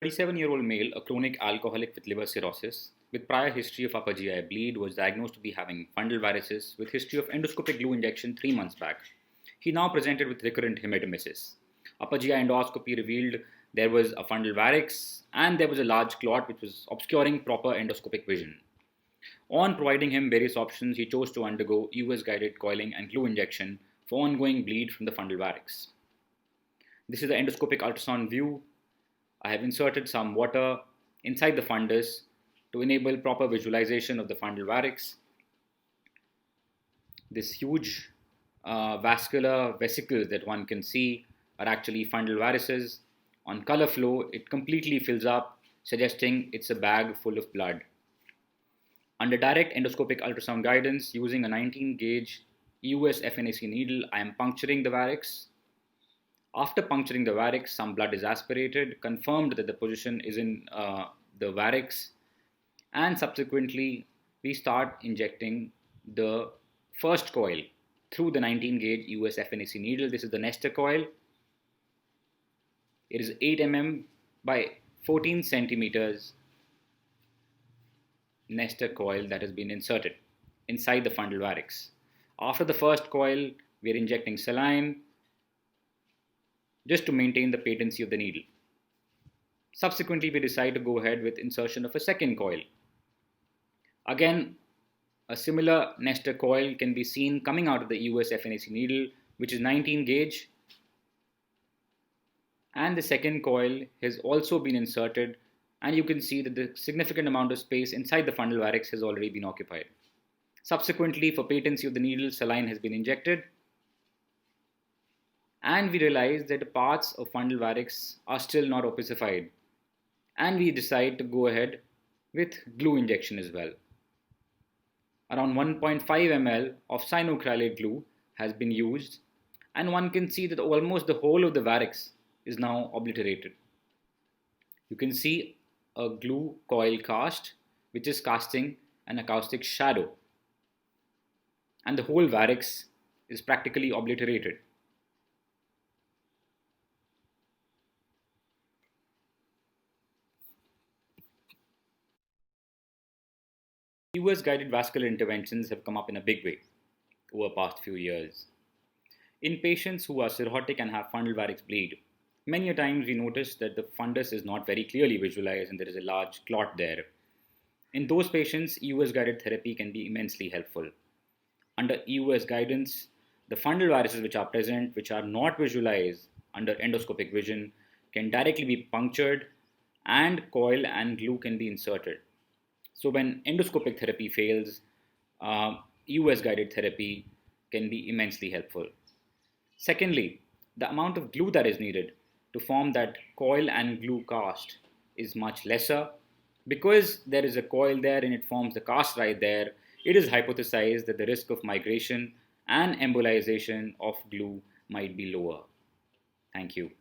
37-year-old male, a chronic alcoholic with liver cirrhosis, with prior history of upper GI bleed, was diagnosed to be having fundal varices with history of endoscopic glue injection 3 months back. He now presented with recurrent hematemesis. Upper GI endoscopy revealed there was a fundal varix and there was a large clot which was obscuring proper endoscopic vision. On providing him various options, he chose to undergo EUS guided coiling and glue injection for ongoing bleed from the fundal varix. This is the endoscopic ultrasound view. I have inserted some water inside the fundus to enable proper visualization of the fundal varix. This huge vascular vesicles that one can see are actually fundal varices. On color flow, it completely fills up, suggesting it's a bag full of blood. Under direct endoscopic ultrasound guidance, using a 19 gauge EUS FNAC needle, I am puncturing the varix. After puncturing the varix, some blood is aspirated, confirmed that the position is in the varix, and subsequently we start injecting the first coil through the 19 gauge EUS FNAC needle. This is the Nestor coil. It is 8 mm by 14 centimeters Nestor coil that has been inserted inside the fundal varix. After the first coil, we are injecting saline just to maintain the patency of the needle. Subsequently, we decide to go ahead with insertion of a second coil. Again, a similar Nestor coil can be seen coming out of the EUS FNAC needle, which is 19 gauge. And the second coil has also been inserted, and you can see that the significant amount of space inside the fundal varix has already been occupied. Subsequently, for patency of the needle, saline has been injected. And we realize that the parts of fundal varix are still not opacified. And we decide to go ahead with glue injection as well. Around 1.5 ml of cyanoacrylate glue has been used, and one can see that almost the whole of the varix is now obliterated. You can see a glue coil cast which is casting an acoustic shadow, and the whole varix is practically obliterated. EUS guided vascular interventions have come up in a big way over the past few years. In patients who are cirrhotic and have fundal varix bleed, many a times we notice that the fundus is not very clearly visualized and there is a large clot there. In those patients, EUS guided therapy can be immensely helpful. Under EUS guidance, the fundal varices which are present, which are not visualized under endoscopic vision, can directly be punctured and coil and glue can be inserted. So when endoscopic therapy fails, EUS guided therapy can be immensely helpful. Secondly, the amount of glue that is needed to form that coil and glue cast is much lesser. Because there is a coil there and it forms the cast right there, it is hypothesized that the risk of migration and embolization of glue might be lower. Thank you.